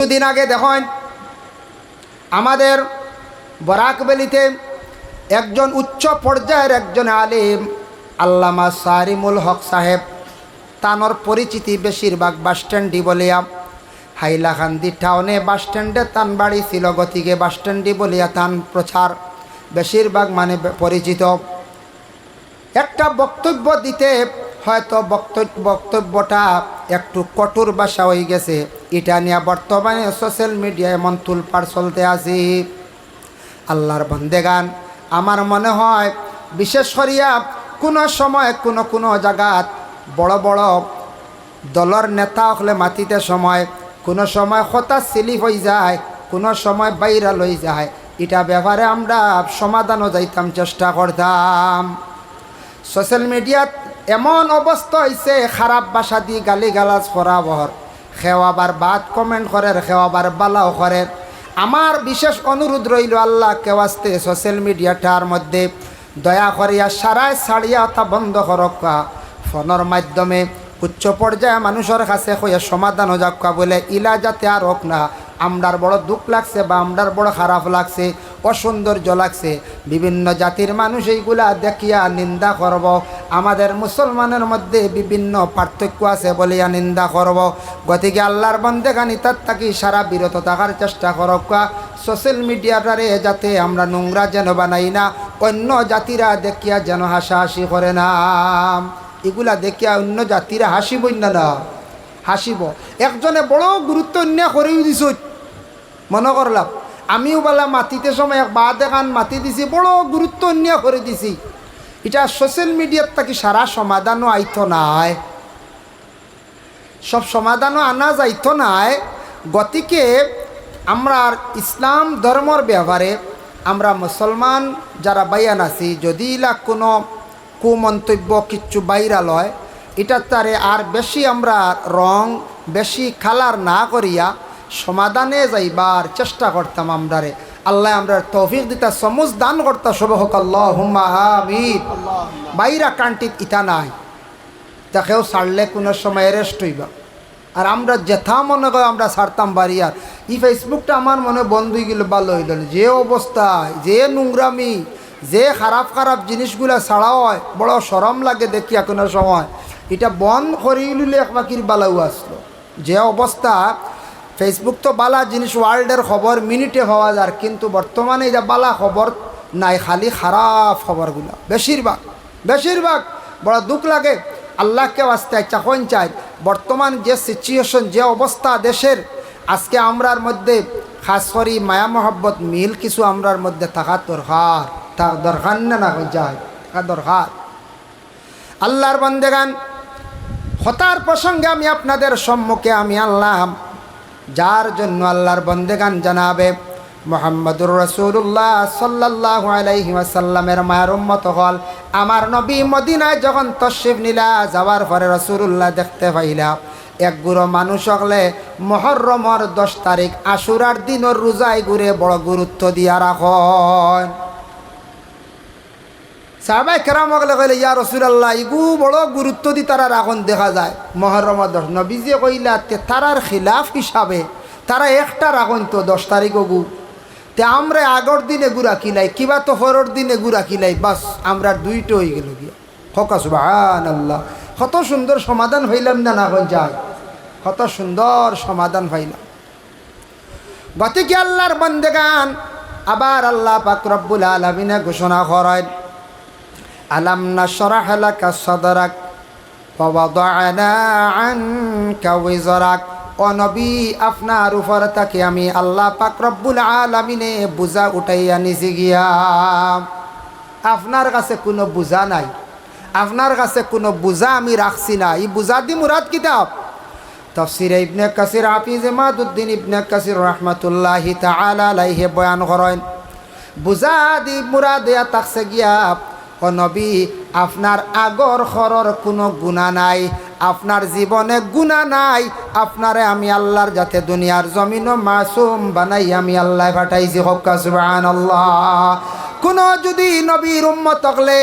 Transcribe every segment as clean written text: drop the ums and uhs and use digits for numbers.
কিছুদিন আগে দেখেন আমাদের বরাকবেলিতে একজন উচ্চ পর্যায়ের একজন আলিম আল্লামা সারিমুল হক সাহেব তানোর পরিচিতি বেশিরভাগ বাসস্ট্যান্ডি বলিয়া হাইলাকান্দি টাউনে বাসস্ট্যান্ডে তান বাড়ি ছিল, গতিকে বাসস্ট্যান্ডি বলিয়া তান প্রচার বেশিরভাগ মানে পরিচিত। একটা বক্তব্য দিতে হয়তো বক্তব্যটা একটু কঠোর ভাষা হয়ে গেছে, এটা নিয়ে বর্তমানে সোশ্যাল মিডিয়ায় এমন তুলপাড় চলতে আছি। আল্লাহর বন্দেগান, আমার মনে হয় বিশেষ করিয়া কোনো সময় কোনো জায়গাত বড় বড় দলের নেতা হলে মাতিতে সময় কোনো সময় হতা সিলিপ হয়ে যায়, কোনো সময় ভাইরাল হয়ে যায়, এটা ব্যাপারে আমরা সমাধানও যাইতাম, চেষ্টা করতাম। সোশ্যাল মিডিয়াত এমন অবস্থা হয়েছে, খারাপ ভাষা দিয়ে গালিগালাজ করাবর, খেওয়াবার বাদ কমেন্ট করে, খেওয়াবার বালাও করে। আমার বিশেষ অনুরোধ রইল, আল্লাহ কেওয়াস্তে সোশ্যাল মিডিয়াটার মধ্যে দয়া করিয়া সারায় ছাড়িয়া তা বন্ধ করক্কা, ফোনের মাধ্যমে উচ্চ পর্যায়ে মানুষের কাছে হইয়া সমাধান যাক্কা বলে ইলা যাতে আর হোক না। আমরার বড় দুঃখ লাগছে বা আমরার বড় খারাপ লাগছে, অসৌন্দর্য লাগছে, বিভিন্ন জাতির মানুষ এইগুলা দেখিয়া নিন্দা করব, আমাদের মুসলমানের মধ্যে বিভিন্ন পার্থক্য আছে বলিয়া নিন্দা করব। গতিকে আল্লাহর বন্দেগানি তার থাকি সারা বিরত থাকার চেষ্টা করক। সোশ্যাল মিডিয়াটারে যাতে আমরা নোংরা যেন বানাই না, অন্য জাতিরা দেখিয়া যেন হাসাহাসি করে না। এগুলা দেখিয়া অন্য জাতিরা হাসিব না, হাসিব। একজনে বড় গুরুত্ব অন্য করেও দিছ, মনে করলাম আমিও বলা মাতিতে সময় এক বাদ এখান মাতি দিছি, বড় গুরুত্ব অন্য করে দিছি। এটা সোশ্যাল মিডিয়ার থাকি সারা সমাধানও আইত নাই, সব সমাধানও আনা যাইত নাই। গতিকে আমরা ইসলাম ধর্মর ব্যাপারে আমরা মুসলমান যারা বাইয়ান আছি, যদি ইলা কোনো কুমন্তব্য কিচ্ছু ভাইরাল হয়, এটার তারে আর বেশি আমরা রং বেশি কালার না করিয়া সমাধানে যাইবার চেষ্টা করতাম। আমরারে আল্লাহ আমরা তৌফিক দিতা, সমুজ দান করতা, সব হোক আল্লাহুম্মা আমিন। বাইরা কান্টিত ইটা নাই, তাকেও ছাড়লে কোনো সময় অ্যারেস্ট হইবা। আর আমরা যেথা মনে করি আমরা ছাড়তাম বাড়িয়ার। এই ফেসবুকটা আমার মনে বন্ধ হয়ে গেল, ভালো হইল। যে অবস্থায়, যে নোংরামি, যে খারাপ খারাপ জিনিসগুলা ছাড়া হয়, বড় শরম লাগে দেখিয়া কোনো সময়। এটা বন্ধ করিলে একবাকির বালাও আসলো। যে অবস্থা, ফেসবুক তো বালা জিনিস, ওয়ার্ল্ডের খবর মিনিটে হওয়া যায়, কিন্তু বর্তমানে এটা বালা খবর নাই, খালি খারাপ খবরগুলো বেশিরভাগ। বড় দুঃখ লাগে। আল্লাহকে আসতে চাখন চাই, বর্তমান যে সিচুয়েশন, যে অবস্থা দেশের, আজকে আমরার মধ্যে খাস করি মায়া মহব্বত মিল কিছু আমরার মধ্যে থাকা দরকার না যায়, থাকা দরকার। আল্লাহর বন্দেগান, হতার প্রসঙ্গে আমি আপনাদের সম্মুখে আমি আল্লাহ, যার জন্য আল্লাহর বন্দেগান জানাবে মুহাম্মদুর রাসূলুল্লাহ সাল্লাল্লাহু আলাইহি ওয়াসাল্লামের মায়ের উম্মত হল। আমার নবী মদিনায় যখন তশরিফ নিলা, যাওয়ার পরে রাসূলুল্লাহ দেখতে পাইলা এক গুরু মানুষ হলে মুহররমের 10 তারিখ আশুরার দিনের রোজায় ঘুরে বড় গুরুত্ব দিয়া রাখেন। সাহাবায়ে কেরাম হলে কইলে, ইয়া রাসূলুল্লাহ, ইগু বড় গুরুত্ব দি তারা রাখুন দেখা যায় মুহররমের 10। নবীজি কইলা, তে তারার খিলাফ হিসাবে তারা একটা রাখুন তো 10 তারিখ গু, তে আমরা আগর দিনে গুড়া কিলাই, কিবা তো পরের দিনে গুড়া কিলাই, বাস আমরা দুইটা হয়ে গেল গিয়া। হকা সুবহানাল্লাহ, কত সুন্দর সমাধান হইলাম না এখন যায়, কত সুন্দর সমাধান হইলাম। গতিকে আল্লাহর বান্দেগান, আবার আল্লাহ পাক রব্বুল আলামিন ঘোষণা করেন, আলাম নাশরাহ লাকা সাদরাক ওয়া ওয়াদা'না আনকা ওয়িজরাক। ও নবী, আপনার উপর তাকে আমি আল্লাহ পাক রব্বুল আলামিনে বুঝা উঠাইয়া নিছি গিয়া। আপনার কাছে কোনো বুঝা নাই, আপনার কাছে কোনো বুঝা আমি রাখছি না। এই বুঝা দি মুরাদ কিতাব তাফসীরে ইবনে কাসির, হাফিজ ইমাদউদ্দিন ইবনে কাসির রাহমাতুল্লাহি তাআলা আলাইহি বয়ান করেন, বুঝা দি মুরাদ ইয়া তাকসে গিয়া, ও নবী, আপনার আগর খরর কোনো গুনাহ নাই, আপনার জীবনে গুনাহ নাই, আপনারে আমি আল্লাহর যাতে দুনিয়ার জমিনও মাসুম বানাই আমি আল্লাহ পাঠাইছি। হক্কা সুবহানাল্লাহ। কোনো যদি নবীর উম্মত হলে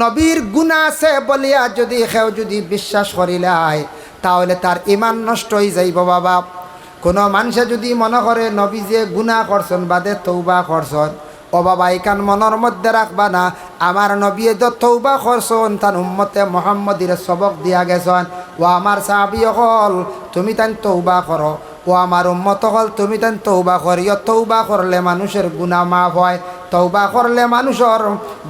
নবীর গুনাহ আছে বলিয়া যদি কেউ যদি বিশ্বাস করিলাই, তাহলে তার ঈমান নষ্ট হয়ে যাইব বাবা। কোনো মানুষে যদি মনে করে নবী যে গুনাহ করছেন বাদে তৌবা করছেন, ও বাবা এখান মনের মধ্যে রাখবা না, আমার নবী তো তৌবা করছেন, তার উম্মতে মোহাম্মদীর সবক দিয়া গেছেন। ও আমার সাহাবী হল তুমি তাই তৌবা করো, ও আমার উম্মত হল তুমি তাই তৌবা করিও। তৌবা করলে মানুষের গুনাহ মাফ হয়, তৌবা করলে মানুষের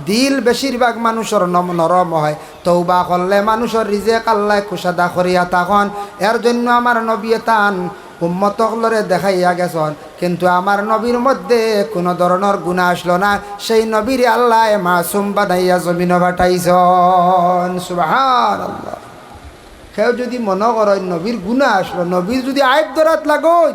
দিল বেশিরভাগ মানুষের নরম হয়, তৌবা করলে মানুষের রিজেক আল্লাহ কুশাদা করিয়া তখন। এর জন্য আমার নবী তান উম্মতকলরে দেখাইয়া গেছেন, কিন্তু আমার নবীর মধ্যে কোনো ধরনের গুনাহ আসলো না। সেই নবীর আল্লাহ মাসুম বানাইয়া জমিন পাঠাইছেন। সুবহানাল্লাহ। কেউ যদি মনে করেন নবীর গুনাহ আসলো, নবীর যদি আইব ধরাত লাগোয়,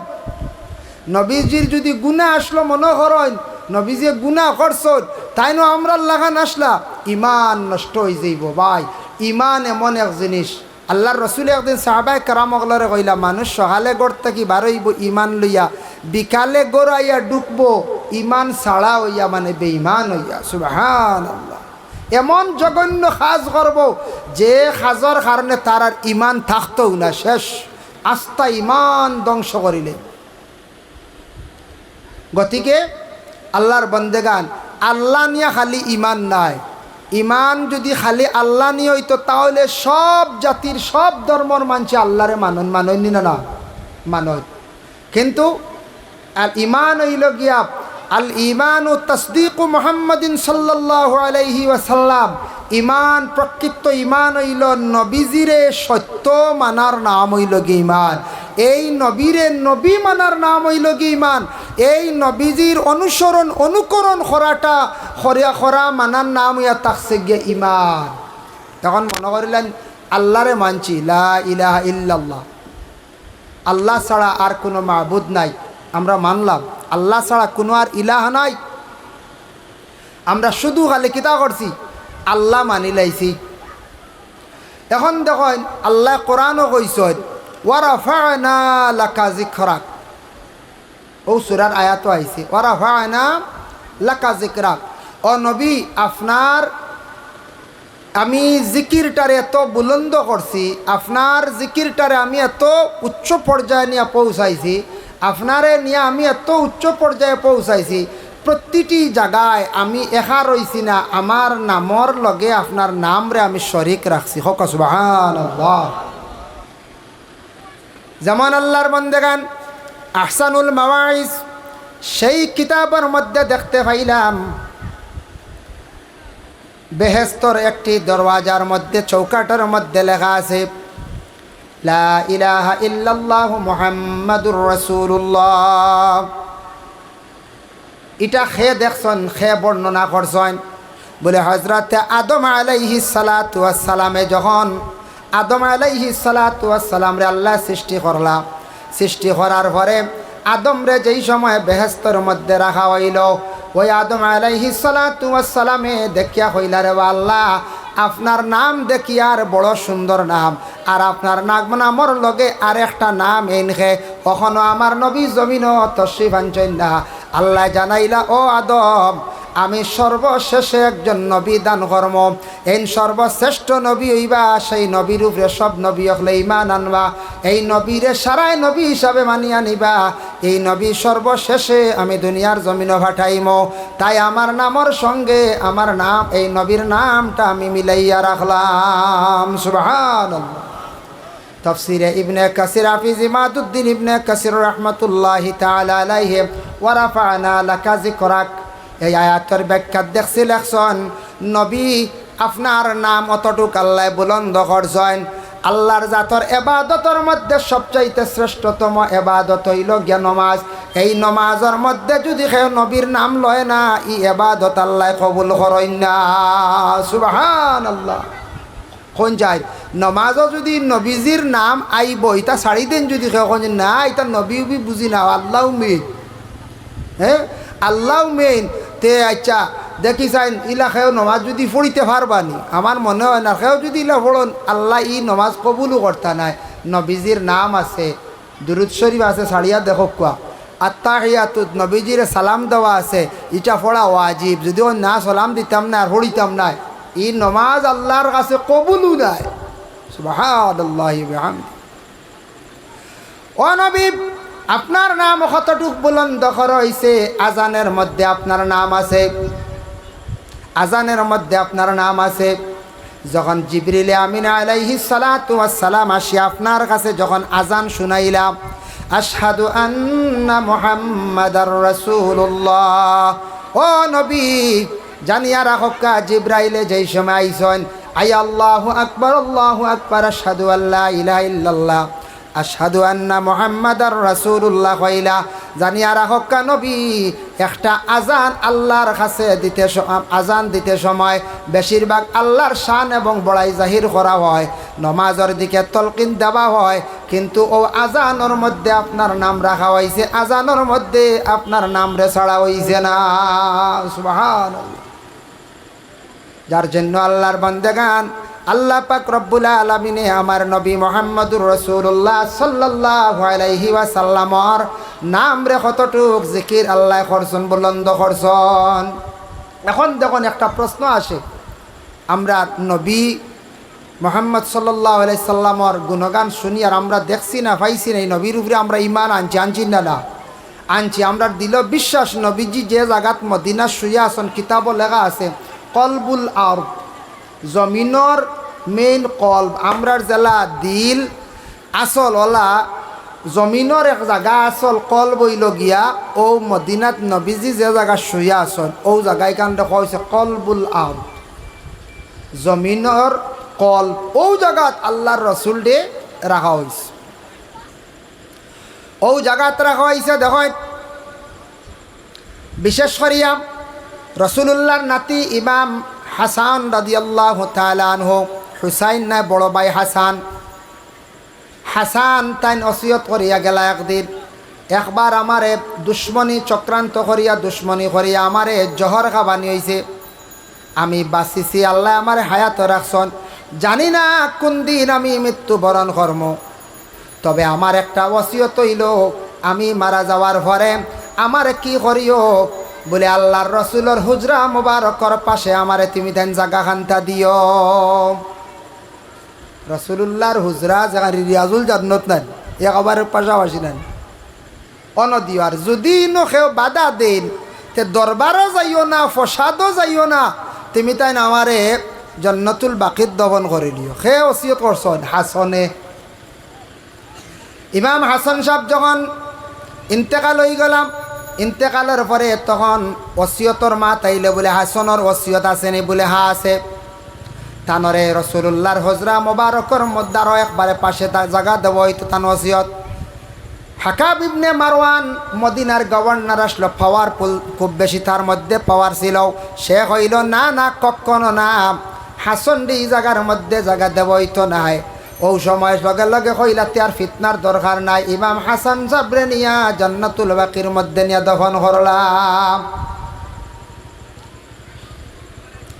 নবীজির যদি গুনাহ আসলো মনে করেন নবী যে গুনাহ করছেন তাই না আমরা লাগান আসলা, ইমান নষ্ট হয়ে যাইব। ভাই ইমান এমন এক জিনিস, আল্লাহর রসুল একদিন সাহাবায়ে কেরামগলরে কইলা, মানুষ সকালে গড় থাকি বারইব ইমান লইয়া, বিকালে গড়াইয়া ডুববো ইমান ছাড়া হইয়া, মানে বেঈমান হইয়া। সুবহানাল্লাহ। এমন জঘন্য কাজ করব যে কাজের কারণে তার আর ইমান থাকতও না, শেষ আস্থা ইমান ধ্বংস করিলে। গতিকে আল্লাহর বন্দেগান, আল্লাহ নিয়ে খালি ইমান নাই, ইমান যদি খালি আল্লাহ নিয়ে হইতো তাহলে সব জাতির সব ধর্মর মানছে আল্লাহরে মাননি না মানত। কিন্তু আল ইমান হইল গিয়া আল ইমানু তাসদিকু মুহাম্মাদিন সাল্লাল্লাহু আলাইহি ওয়াসাল্লাম। ইমান প্রকৃত ইমান হইল নবীজিরে সত্য মানার নাম হইল গিয়ে ইমান। এই নবীরে নবী মানার নাম হইল গিয়ে ইমান। এই নবীজির অনুকরণ করাটা খরা মানার নাম হইয়া থাকছে গিয়ে ইমান। তখন মনে করিলেন আল্লাহরে মানছি, লা ইলাহা ইল্লাল্লাহ, আল্লাহ ছাড়া আর কোনো মাবুদ নাই, আমরা মানলাম আল্লাহ ছাড়া কোনো আর ইলাহ নাই। আমরা শুধু খালি কিতা করছি, আল্লাহ মানি লাইছি। এখন দেখেন আল্লাহ কোরআনও কইছেন, ওয়া রাফা'না লাকা যিকরাক, ও সূরার আয়াতও আইছে, ওয়া রাফা'না লাকা যিকরাক। ও নবী, আপনার আমি জিকিরটারে এত বুলন্দ করছি, আপনার জিকিরটারে আমি এত উচ্চ পর্যায়ে নিয়ে পৌঁছাইছি, আপনারে নিয়ে আমি এত উচ্চ পর্যায়ে পৌঁছাইছি, প্রতিটি জায়গায় আমি একা রইছি না, আমার নামর লগে আপনার নামরে আমি শরীক রাখছি। হোক সুবহানাল্লাহ। যেমন আল্লাহর বান্দাগান আহসানুল মাওয়াইজ সেই কিতাবের মধ্যে দেখতে পাইলাম, বেহেশতর একটি দরওয়াজার মধ্যে চৌকাটের মধ্যে লেখা আছে, লা ইলাহা ইল্লাল্লাহু মুহাম্মাদুর রাসূলুল্লাহ। এটা খে দেখছেন, খে বর্ণনা করছেন, বলে হযরতে আদম আলাইহিস সালাতু ওয়াস সালামে যখন আদম আলাইহিস সালাতু ওয়াস সালাম রে আল্লাহ সৃষ্টি করলাম, সৃষ্টি করার পরে আদম রে যেই সময় বেহেশতের মধ্যে রাখা হইল, ওই আদম আলাইহিস সালাতু ওয়াস সালামে দেখিয়া হইলা, রে আল্লাহ আপনার নাম দেখি আর বড় সুন্দর নাম, আর আপনার নামর লগে আর একটা নাম এনখে কখনো আমার নবী জমিনও তশরিফ আনছেন না। আল্লাহ জানাইলা, ও আদম আমি সর্বশেষে একজন নবী দান কর্ম, এই সর্বশ্রেষ্ঠ নবী হইবা, সেই নবীর উপরে সব নবী হলে ইমান আনবা, এই নবীরে সারাই নবী হিসাবে মানিয়া নিবা, এই নবী সর্বশেষে আমি দুনিয়ার জমিনও পাঠাইম, তাই আমার নামর সঙ্গে আমার নাম এই নবীর নামটা আমি মিলাইয়া রাখলাম। সুবহানাল্লাহ। তাফসিরে ইবনে কাসির হাফিজ ইমাদুদ্দিন ইবনে কাসির রাহমাতুল্লাহি তাআলা আলাইহি ওয়া রাফা'না লাকা যিকরাক, এই আয়াতের ব্যাখ্যা দেখছি লেখছেন, নবী আপনার নাম অতটুক আল্লাহ বুলন্দ করছেন। আল্লাহর জাতর এবাদতের মধ্যে সবচাইতে শ্রেষ্ঠতম এবাদত হইল গিয়া নমাজ। এই নমাজের মধ্যে যদি কেউ নবীর নাম লয় না, ই এবাদত আল্লাহ কবুল করেন না। সুবহানাল্লাহ। কোন যায় নমাজও যদি নবীজির নাম আইব, এটা ছাড়ি দেন যদি কেউ কোন না, এটা নবী বুঝি না, আল্লাহ মেইন, হ্যাঁ আল্লাহ মেইন। তে আচ্ছা দেখি চাইন ইলা খেয়েও নমাজ যদি পড়িতে পারবানি, আমার মনে হয় না খেয়েও যদি ইলা পড়ন আল্লাহ ই নমাজ কবুলও করতা নাই। নবীজির নাম আছে, দুরুদ শরীফ আছে, ছাড়িয়া দেখো কোয়া আত্তাহিয়াতুত নবীজির সালাম দেওয়া আছে, ইটা পড়া ওয়াজিব। যদিও না সালাম দিতাম না আর পড়িতাম না, ই নমাজ আল্লাহর কাছে কবুলও নাই। সুবহানাল্লাহি ওয়া বিহামদিহি। ও নবী আপনার নাম কতটুক বুলন্দ করা হইছে, আজানের মধ্যে আপনার নাম আছে, আজানের মধ্যে আপনার নাম আছে। যখন জিবরিল আমিন আলাইহিস সালাতু ওয়াস সালাম আসি আপনার কাছে যখন আজান শুনাইলাম, আশহাদু আন্না মুহাম্মাদার রাসূলুল্লাহ, ও নবী জানিয়া রাখা জিবরাইলে যেই সময় আইছেন, আই আল্লাহু আকবার, আশহাদু আল্লা ইলাহা ইল্লাল্লাহ, আশহাদু আন্না মুহাম্মাদার রাসূলুল্লাহ কইলা, জানিয়া রাখা নবী একটা আজান আল্লাহর কাছে দিতে, আজান দিতে সময় বেশিরভাগ আল্লাহর শান এবং বড়াই জাহির করা হয়, নমাজের দিকে তলকিন দেওয়া হয়, কিন্তু ও আজানের মধ্যে আপনার নাম রাখা হয়েছে, আজানের মধ্যে আপনার নাম রে ছাড়া হয়েছে না। সুবহানাল্লাহ। যার জন্য আল্লাহর বান্দাগান আল্লাহ পাক রব্বুল আলামিনে আমার নবী মুহাম্মদুর রাসূলুল্লাহ সাল্লাল্লাহু আলাইহি ওয়াসাল্লামর নাম রে কতটুক জিকির আল্লাহ করছেন, বুলন্দ করছেন। এখন দেখুন একটা প্রশ্ন আসে, আমরা নবী মুহাম্মদ সাল্লাল্লাহু আলাইহি সাল্লামর গুণগান শুনি আর আমরা দেখছি না, পাইছি না, এই নবীর উপরে আমরা ঈমান আনছি না? না আনছি। আমরা দিল বিশ্বাস নবীজি যে জায়গাত মদিনা শুয়ে আছেন, কিতাবও লেখা আছে কলবুল আরদ, জমিনর মেইন কলব, আমরার জেলা দিল আসল ওলা জমিনর এক জায়গা আসল কলব হইল গিয়া ও মদিনাত নবীজি যে জায়গা শুয়ে আসন ও জায়গায় কান দেখা হয়েছে কলবুল আরদ, জমিনর কলব, ও জায়গাত আল্লাহর রসুল ডে রাখা হয়েছে, ও জায়গাত রাখা হয়েছে। দেখ বিশেষ করিয়া রসুলুল্লাহর নাতি ইমাম হাসান রাদিয়াল্লাহু তাআলা আনহু, হুসাইন না বড় ভাই হাসান, হাসান তাইন ওসিয়ত করিয়া গেলা একদিন, একবার আমারে দুশ্মনী চক্রান্ত করিয়া দুশ্মনী করিয়া আমারে জহর খাবানি হয়েছে, আমি বাঁচিছি, আল্লাহ আমার হায়াত রাখছন, জানি না কোন দিন আমি মৃত্যুবরণ করব, তবে আমার একটা ওসিয়ত হইল আমি মারা যাওয়ার পরে আমার কি করিও বলে আল্লাহর রসুলের হুজরা মুবারকর পাশে আমারে তুমি দেন জাগা খান্তা দিও। রসুল্লাহর হুজরা জায়গা রিয়াজুল জান্নাত নেন, একবার পাশাপাশি নেন অনদিও, আর যদি কেউ বাধা দেন তে দরবারও যাইও না, ফসাদও যাইও না, তুমি তাই আমারে জান্নাতুল বাকিত দফন করে দিও। সে ওসিয়ত করছেন হাসনে। ইমাম হাসান সাহেব যখন ইন্তেকাল হয়ে গেলাম, ইন্তেকালের পরে তখন ওসিয়তর মা তাইলে বলে হাসনের ওসিয়ত আছে নি বলে হা আছে, তানরে রসুল্লাহর হজরা মোবারকর মধ্যে আরও একবারে পাশে জায়গা দেব হইতো তান ওসিয়ত। হাকাব ইবনে মারওয়ান মদিনার গভর্নর আসলো, পাওয়ারফুল খুব বেশি, তার মধ্যে পাওয়ার ছিল, সে হইল না না কখনো না, হাসন দি জায়গার মধ্যে জায়গা দেব হইতো নাই। ও সময় লগে লগে কইলাতে আর ফিতনার দরকার নাই, ইমাম হাসান সাবরে নিয়া জান্নাতুল বাকির মধ্যে নিয়া দফন করলাম।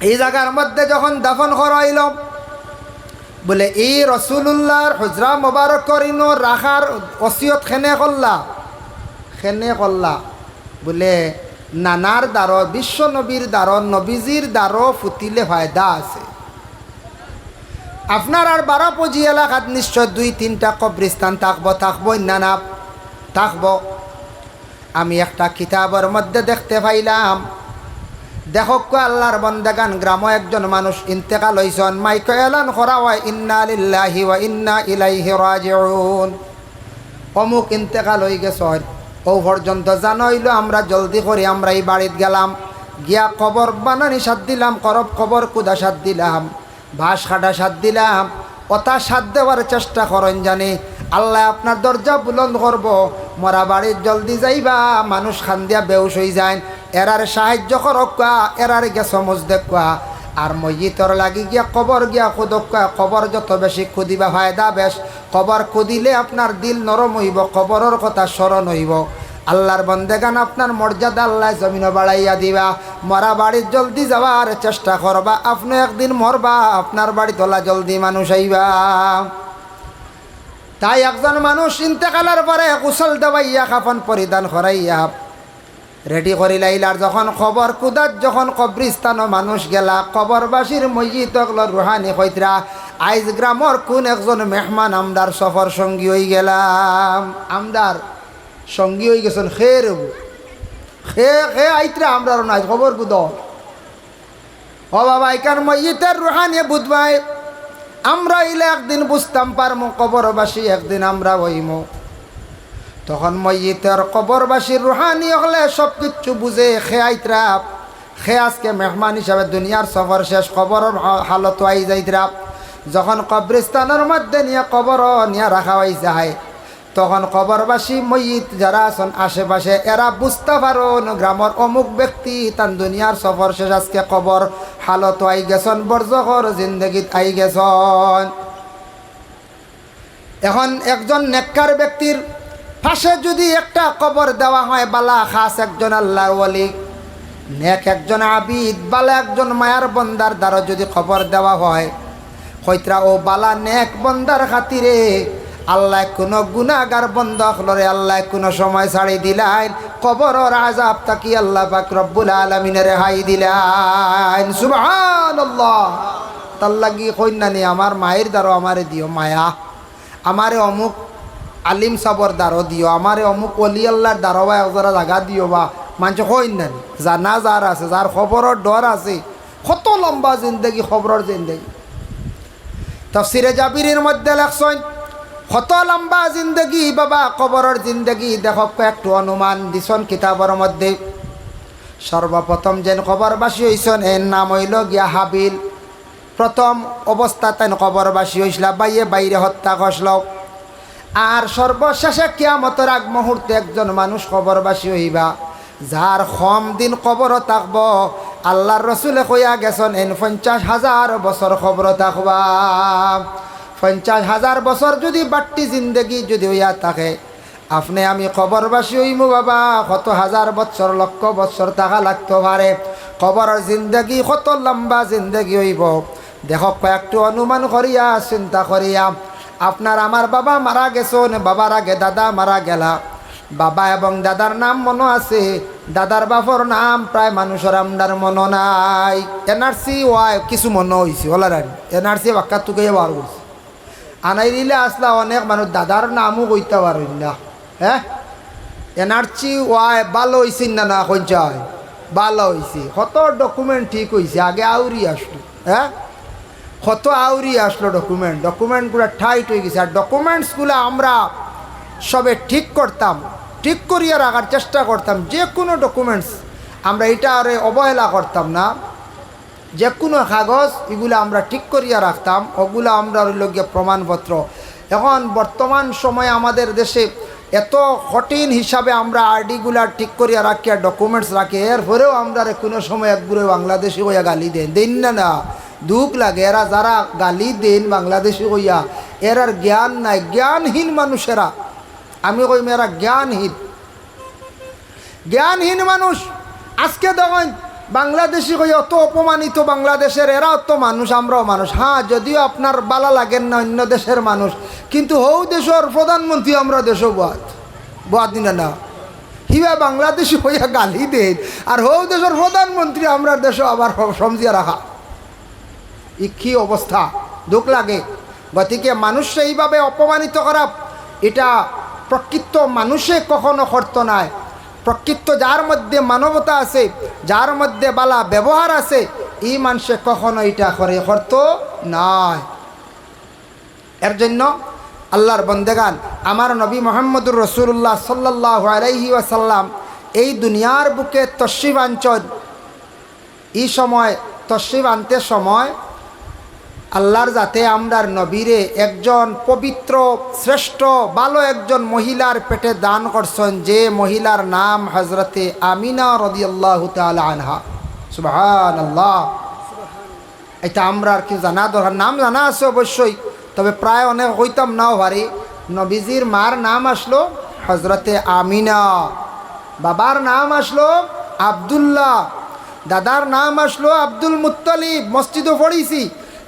এই জায়গার মধ্যে যখন দফন করাইল বলে এই রসুল্লাহর হুজরা মোবারক করিন রাখার ওসিয়ত খেনে করলা বলে নানার দ্বারো বিশ্ব নবীর দ্বারো নবীজির দ্বারো ফুটিলে ফায়দা আছে। আপনার আর 12 এলাকাত নিশ্চয় 2-3টা কবরস্থান থাকবো না থাকবো। আমি একটা কিতাবের মধ্যে দেখতে পাইলাম, দেখো আল্লাহর বন্দাগান গ্রাম একজন মানুষ ইন্তেকাল হইছেন, মাইক এলান করা হয় ইন্না লিল্লাহি ওয়া ইন্না ইলাইহি রাজিউন, অমুক ইন্তেকাল হয়ে গেছেন, ও পর্যন্ত জানাইল আমরা জলদি করে আমরা এই বাড়িত গেলাম, গিয়া কবর বানানি সাত দিলাম, কবর কুদা সাত দিলাম, বাঁশ কাটা সাত দিলাম, ওটা সাত দেওয়ার চেষ্টা করেন জানি আল্লাহ আপনার দরজা বুলন্দ করব, মরা বাড়ির জলদি যাইবা, মানুষ খান দিয়া বেউস হয়ে যায়, এরার সাহায্য করকা, এরার গেছ মজ দেখা, আর মইতর লাগি গিয়া কবর গিয়া খুদকা, কবর যত বেশি খুদিবা ফায়দা বেশ, কবর খুদিলে আপনার দিল নরম হইব, কবরের কথা স্মরণ হইব। আল্লাহর বন্দেগান আপনার মর্যাদা আল্লাহ জমিন বাড়াইয়া দিবা, মরা বাড়ির জলদি যাওয়ার চেষ্টা করবা, আপনি একদিন মরবা, আপনার বাড়ি তোলা জলদি মানুষ আইবা। তাই একজন মানুষ ইন্তেকালের পরে কুশল দেওয়াইয়া কাফন পরিধান করাইয়া রেডি করি লাইলার যখন খবর কুদাত যখন কবরিস্তানো মানুষ গেলা, কবরবাসীর মসজিদ রুহানি কইতরা আইজ গ্রামর কোন একজন মেহমান আমদার সফর সঙ্গী হয়ে গেলাম। আমদার সঙ্গী হয়ে গেছেন খে রেব খে খে আইতরা আমরা নাই খবর বুধ ও বাবা এখান মইতের রুহানি বুধবাই আমরা ইলে একদিন বুঝতাম পারমো কবরবাসী একদিন আমরা হইমো তখন মইতের কবরবাসীর রুহানি হলে সব কিছু বুঝে খে আইতরা খে আজকে মেহমান হিসাবে দুনিয়ার সফর শেষ কবরের হালত আই যাইতরা যখন কবরস্থানের মধ্যে নিয়ে কবর নিয়ে রাখা হয়ে যায় তখন কবরবাসী মইত যারা আছেন আশেপাশে এরা বুঝতে পারুন গ্রামের অমুক ব্যক্তি তার দুনিয়ার সফর শেষ আজকে কবর হালত আই গেছন বর্জকর জিন্দগিত আই গেছন। এখন একজন নেককার ব্যক্তির পাশে যদি একটা কবর দেওয়া হয় বালা খাস একজন আল্লাহর ওয়ালি নেক একজন আবিদ বালা একজন মায়ার বন্দার দ্বারা যদি কবর দেওয়া হয় হইতরা ও বালা নেক বন্দার খাতিরে আল্লাহ কোনো গুনাহগার বন্দা হলরে আল্লাহ কোনো সময় ছাড়ি দিলেন কবরের আযাব তাকি আল্লাহ পাক রব্বুল আলামিনের রেহাই দিলেন সুবহানাল্লাহ। তার লাগি কইনানি আমার মায়ের দ্বারা আমারে দিও মায়া আমারে অমুক আলিম সাবর দ্বারো দিও আমারে অমুক ওলি আল্লাহর দ্বারা বা একজোড়া জায়গা দিও বা মানুষ কইনানি জানা যার আছে যার খবরের ডর আছে কত লম্বা জিন্দগি খবরের জিন্দগি তাফসিরে জাবিরের মধ্যে লেখছেন কত লম্বা জিন্দগি বাবা কবরের জিন্দগি দেখো একটু অনুমান দিছন কিতাবের মধ্যে। সর্বপ্রথম যেন কবরবাসী হইছেন এর নাম হইল গিয়া হাবিল। প্রথম অবস্থা তাই কবরবাসী হইসলা বাইয়ে বাইরে হত্যা করল আর সর্বশেষে কিয়ামতের আগ মুহূর্তে একজন মানুষ কবরবাসী হইবা যার কম দিন কবর থাকব আল্লাহর রসুলে কইয়া গেছেন এন 50,000 বছর কবর থাকবা। 50,000 বছর যদি বাট্টি জিন্দগি যদি হইয়া থাকে আপনি আমি কবরবাসী হইমু বাবা কত হাজার বছর লক্ষ বছর থাকা লাগতে পারে কবরের জিন্দগি কত লম্বা জিন্দগি হইব দেখো কয়েকটু অনুমান করিয়া চিন্তা করিয়া আপনার আমার বাবা মারা গেছেন বাবার আগে দাদা মারা গেলা বাবা এবং দাদার নাম মনে আছে দাদার বাপর নাম প্রায় মানুষের আমদার মনে নাই এনআরসি ওয়াই কিছু মনে হয়েছে ওলারানি এনআরসি বাক্কা তুকে বার করছে আনাই দিলে আসলা অনেক মানুষ দাদার নামও কইতে পারেন না হ্যাঁ এনআরসি ওয়াই ভালো হয়েছে না না কঞ্চায় ভালো হয়েছে কত ডকুমেন্ট ঠিক হয়েছে আগে আউরি আসলো হ্যাঁ কত আউরি আসলো ডকুমেন্টগুলো টাইট হয়ে গেছে আর ডকুমেন্টসগুলো আমরা সবে ঠিক করতাম ঠিক করিয়া রাখার চেষ্টা করতাম যে কোনো ডকুমেন্টস আমরা এটা আরে অবহেলা করতাম না যে কোনো কাগজ এগুলো আমরা ঠিক করিয়া রাখতাম ওগুলো আমরা গিয়ে প্রমাণপত্র। এখন বর্তমান সময়ে আমাদের দেশে এত কঠিন হিসাবে আমরা আরডিগুলা ঠিক করিয়া রাখি আর ডকুমেন্টস রাখি এরপরেও আমরা কোনো সময় একগুলো বাংলাদেশি হইয়া গালি দেন না না দুঃখ লাগে এরা যারা গালি দেন বাংলাদেশি হইয়া এরার জ্ঞান নাই জ্ঞানহীন মানুষেরা আমি কইম এরা জ্ঞানহীন মানুষ। আজকে দেখেন বাংলাদেশি হয়ে অত অপমানিত বাংলাদেশের এরা অত মানুষ আমরাও মানুষ হ্যাঁ যদিও আপনার বালা লাগেন না অন্য দেশের মানুষ কিন্তু হৌ দেশের প্রধানমন্ত্রী আমরা দেশও বাদ দিন না হিবা বাংলাদেশি হইয়া গালি দেন আর হৌ দেশের প্রধানমন্ত্রী আমরা দেশও আবার সমঝিয়া রাখা ই কি অবস্থা দুঃখ লাগে। গতিকে মানুষ এইভাবে অপমানিত করা এটা প্রকৃত মানুষে কখনো করতো নাই। প্রকৃত যার মধ্যে মানবতা আছে যার মধ্যে বালা ব্যবহার আছে এই মানুষে কখনো এটা করে করতো নাই। এর জন্য আল্লাহর বন্দেগান আমার নবী মুহাম্মদুর রাসূলুল্লাহ সাল্লাল্লাহু আলাইহি ওয়াসাল্লাম এই দুনিয়ার বুকে তশরিফ আনছেন। এই সময় তশরিফ আনতে সময় আল্লাহর যাতে আমরার নবীরে একজন পবিত্র শ্রেষ্ঠ ভালো একজন মহিলার পেটে দান করছেন যে মহিলার নাম হজরতে আমিনা রাদিয়াল্লাহু তাআলা আনহা সুবহানাল্লাহ। এটা আমরা আর কি জানা দরকার নাম জানা আছে অবশ্যই তবে প্রায় অনেক হইতাম নাও পারি। নবীজির মার নাম আসলো হজরতে আমিনা বাবার নাম আসলো আব্দুল্লাহ দাদার নাম আসলো আব্দুল মুত্তালিব মসজিদও পড়িছি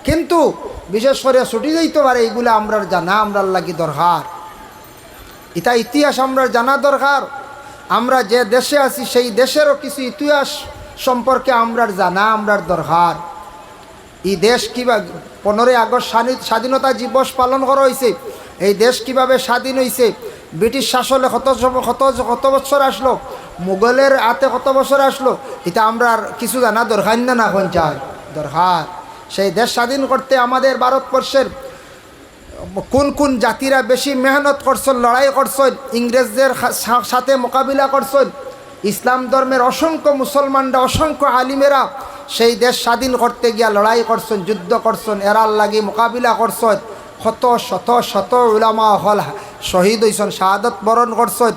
কিন্তু বিশেষ করে ছুটি যাইতে পারে এইগুলো আমরার জানা আমরার লাগি দরকার এটা ইতিহাস আমরার জানা দরকার। আমরা যে দেশে আছি সেই দেশেরও কিছু ইতিহাস সম্পর্কে আমরার জানা আমরার দরকার। এই দেশ কীভাবে 15ই আগস্ট স্বাধীনতা দিবস পালন করা হয়েছে এই দেশ কিভাবে স্বাধীন হয়েছে ব্রিটিশ শাসনে কত বছর আসলো, মুঘলের হাতে কত বছর আসলো, এটা আমরা আর কিছু জানা দরকার না এখন চাই দরকার। সেই দেশ স্বাধীন করতে আমাদের ভারতবর্ষের কোন কোন জাতিরা বেশি মেহনত করছেন, লড়াই করছেন, ইংরেজদের সাথে মোকাবিলা করছেন, ইসলাম ধর্মের অসংখ্য মুসলমানরা, অসংখ্য আলিমেরা সেই দেশ স্বাধীন করতে গিয়া লড়াই করছেন, যুদ্ধ করছেন, এরার লাগি মোকাবিলা করছেন। শত উলামা হল শহীদ হয়েছেন, শাহাদত বরণ করছেন।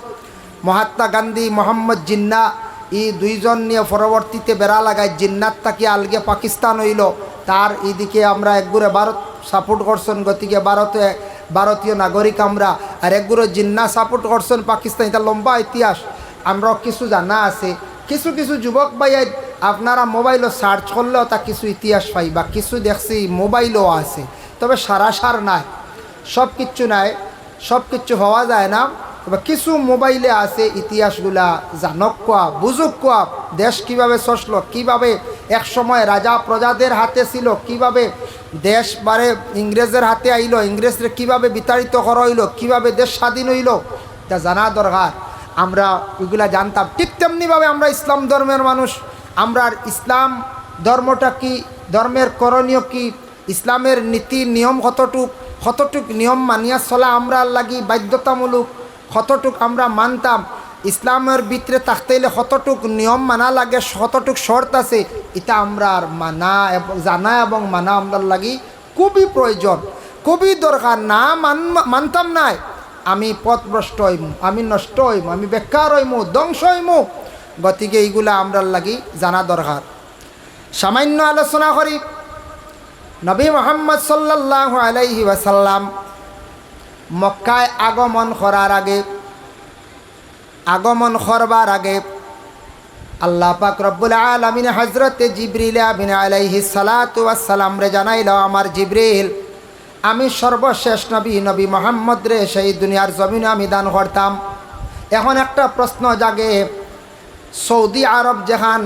মহাত্মা গান্ধী, মোহাম্মদ জিন্না, এই দুইজন নিয়ে পরবর্তীতে বেড়া লাগায়। জিন্নাত তাকে আলগে পাকিস্তান হইল, তার এইদিকে আমরা একগুড়ে ভারত সাপোর্ট করছেন, গতিকে ভারতীয় নাগরিক আমরা। আর একগুড়ো জিন্না সাপোর্ট করছেন পাকিস্তান। এটা লম্বা ইতিহাস, আমরা কিছু জানা আছে। কিছু কিছু যুবক ভাইয়ের আপনারা মোবাইলও সার্চ করলেও তা কিছু ইতিহাস পাইবা, কিছু দেখছি মোবাইলও আছে, তবে সারাসার নাই, সব কিচ্ছু নাই, সব কিচ্ছু পাওয়া যায় না। তবে কিছু মোবাইলে আছে ইতিহাসগুলা, জানক কোয়া, বুঝুক কোয়া, দেশ কিভাবে চসলো, কিভাবে এক সময় রাজা প্রজাদের হাতে ছিল, কিভাবে দেশ বারে ইংরেজের হাতে আইলো, ইংরেজরে কিভাবে বিতাড়িত করা হইল, কিভাবে দেশ স্বাধীন হইল, তা জানা দরকার। আমরা ওইগুলা জানতাম। ঠিক তেমনিভাবে আমরা ইসলাম ধর্মের মানুষ, আমরা ইসলাম ধর্মটা কি, ধর্মের করণীয় কি, ইসলামের নীতি নিয়ম কতটুক নিয়ম মানিয়া চলা আমরা লাগি বাধ্যতামূলক, কতটুক আমরা মানতাম। ইসলামের ভিতরে থাকতে হলে কতটুক নিয়ম মানা লাগে, কতটুক শর্ত আছে, এটা আমরা আর মানা এবং জানা এবং মানা আমাদের লাগি খুবই প্রয়োজন, খুবই দরকার। না মানতাম নাই, আমি পথভ্রষ্ট হইমু, আমি নষ্ট হইমু, আমি বেকার হইমু, ধ্বংস হইমু। গতিকে এইগুলা আমরার লাগি জানা দরকার। সামান্য আলোচনা করি। নবী মুহাম্মদ সাল্লাল্লাহু আলাইহি ওয়াসাল্লাম মক্কায় আগমন করবার আগে আল্লাহ পাক রব্বুল আলামিন হযরতে জিবরিল আমিন আলাইহিস সালাতু ওয়াস সালাম রে জানাইল, আমার জিবরিল, আমি সর্বশেষ নবী মুহাম্মদ রে সেই দুনিয়ার জমিনে আমি দান করতাম। এখন একটা প্রশ্ন জাগে, সৌদি আরব যেখান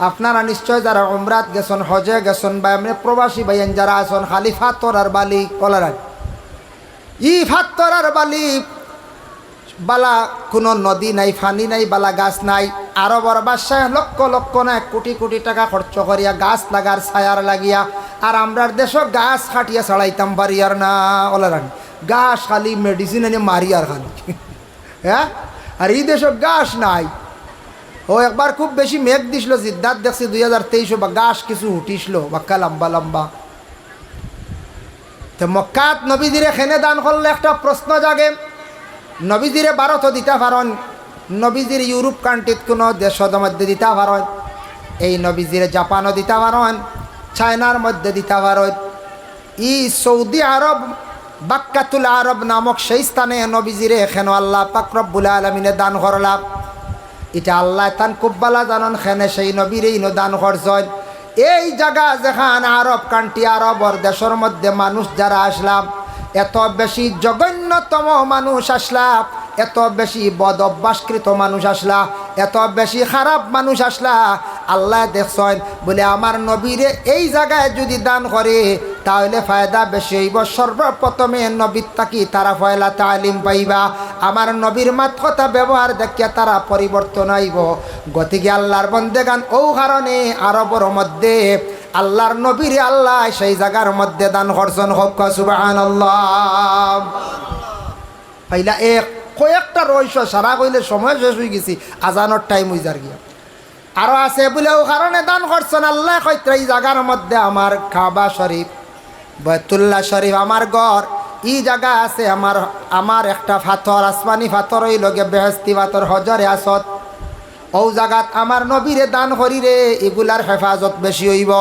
আপনারা নিশ্চয় যারা উমরাত গেছেন, হজে গেছেন, বা এমনি প্রবাসী ভাইয়েন যারা আছেন, খালি ফাত্তর আর বালি কলার, ই ফাত্তর আর বালি, বালা কোনো নদী নাই, ফানি নাই, বালা গাছ নাই। আরবর বাদশাহ লক্ষ লক্ষ না কোটি কোটি টাকা খরচ করিয়া গাছ লাগার ছায়ার লাগিয়া, আর আমরার দেশ গাছ কাটিয়া ছাড়াইতাম পারি আর না ওলার, গাছ খালি মেডিসিন এনে মারি আর খালি হ্যাঁ। আর এই দেশ গাছ নাই। ও একবার খুব বেশি মেঘ দিছিল, জিদ্দাত দেখছি 2023 বা গাছ কিছু উঠিছিল বাক্কা লম্বা লম্বা। তো মক্কাত নবীজিরে খেনে দান করলে একটা প্রশ্ন জাগে, নবীজিরে ভারত দিতে পারেন, নবীজির ইউরোপ কান্ট্রিত কোনো দেশের মধ্যে দিতে পারেন, এই নবীজিরে জাপানও দিতে পারেন, চায়নার মধ্যে দিতে পারেন। ই সৌদি আরব, বাক্কাতুল আরব নামক সেই স্থানে নবীজিরে এখানে আল্লাহ পাক রব্বুল আলামিনে দান করলাম। এটা আল্লাহ তান কুব্বালা জানান, খেনে সেই নবীরে ইনো দান করছেন। এই জায়গা যেখানে আরব কান্ট্রি, আরবর দেশের মধ্যে মানুষ যারা আসলাম, এত বেশি জঘন্যতম মানুষ আসলাম, এত বেশি বদ অভ্যাসকৃত মানুষ আসলা, এত বেশি খারাপ মানুষ আসলা। আল্লাহ দেখছেন বলে আমার নবীরে এই জায়গায় যদি দান করে তাহলে ফায়দা বেশি হইব। সর্বপ্রথমে নবীর তাকি তারা ফয়লা তালিম পাইবা, আমার নবীর মাত কথা ব্যবহার দেখিয়া তারা পরিবর্তন হইব। গতিকে আল্লাহর বন্দেগান ও কারণে আরবর মধ্যে আল্লাহর নবীরে আল্লাহ সেই জায়গার মধ্যে দান করছেন। হোক সুবহানাল্লাহ। পাইলা কয়েকটা রহস্য সারা কইলে সময় শেষ হয়ে গেছি, আজানোর টাইম হয়ে যার গিয়া। আরও আছে বলেও কারণে দান করছেন আল্লাহ কইতে এই জায়গার মধ্যে আমার কাবা শরীফ, বাইতুল্লাহ শরীফ, আমার ঘর, ই জায়গা আছে আমার একটা পাথর, আসমানি পাথর হইল গে বেহেস্তি পাথর, হজরে আসত। ও জায়গাত আমার নবীরে দান করিরে, এগুলার হেফাজত বেশি হইব।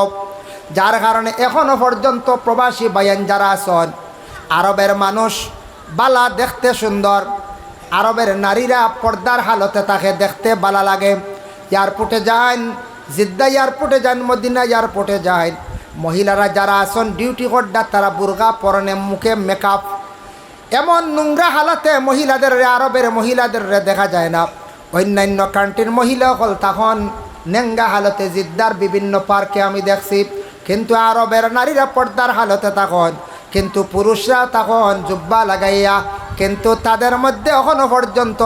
যার কারণে এখনো পর্যন্ত প্রবাসী বায়ান যারা আছেন, আরবের মানুষ বালা, দেখতে সুন্দর, আরবের নারীরা পর্দার হালতে তাকে দেখতে বালা লাগে। এয়ারপোর্টে যান, জিদ্দা এয়ারপোর্টে যান, মদিনা এয়ারপোর্টে যান, মহিলারা যারা আছেন ডিউটি করডা, তারা বুরগা পরনে, মুখে মেকআপ, এমন নোংরা হালতে মহিলাদের, আরবের মহিলাদের দেখা যায় না। অন্যান্য কান্ট্রির মহিলা হল তখন নেঙ্গা হালতে, জিদ্দার বিভিন্ন পার্কে আমি দেখছি, কিন্তু আরবের নারীরা পর্দার হালতে তখন, কিন্তু পুরুষরা তখন জুব্বা লাগাইয়া কিন্তু তাদের মধ্যে এখনো পর্যন্ত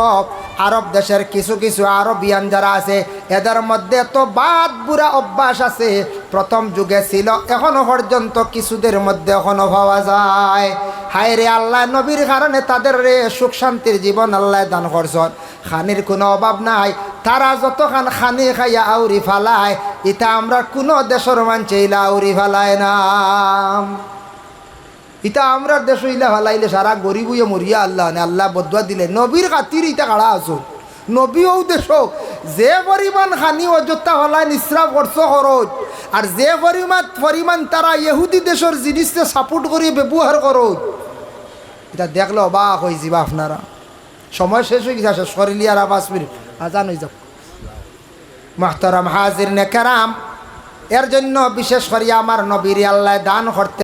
আরব দেশের কিছু কিছু আরবিয়ান যারা আছে এদের মধ্যে তো বাদ বুড়া অভ্যাস আছে, প্রথম যুগে ছিল, এখনো পর্যন্ত কিছুদের মধ্যে এখনো পাওয়া যায়। হায় রে আল্লাহ নবীর কারণে তাদের রে সুখ শান্তির জীবন আল্লাহ দান করছেন, খানির কোনো অভাব নাই। তারা যতখান খানি খাইয়া আউরি ফালায়, এটা আমরা কোনো দেশের মানছে ইলা আউরি ফালায় না। ইটা আমরা দেশ ইলা ফালাইলে সারা গরিব হইয়া মরিয়া আল্লাহ নে আল্লাহ বদুয়া দিলে নবীর খাতির ইটা কাড়া আছো। নবীও দেশ যে পরিমাণ খানি অযোধ্যা হলায় নিঃশ্রাপ করছ খরচ, আর যে পরিমাণ তারা ইহুদি দেশের জিনিসকে সাপোর্ট করে ব্যবহার করো, এটা দেখলে অবাক হয়ে যাবা আপনারা। সময় শেষ হয়ে গেছে, শেষ করিলি আর 5 মিনিট আজান হয়ে যাক। মুহতারাম হাজির নে কেরাম, এর জন্য বিশেষ করে আমার নবীর আল্লাহ দান করতে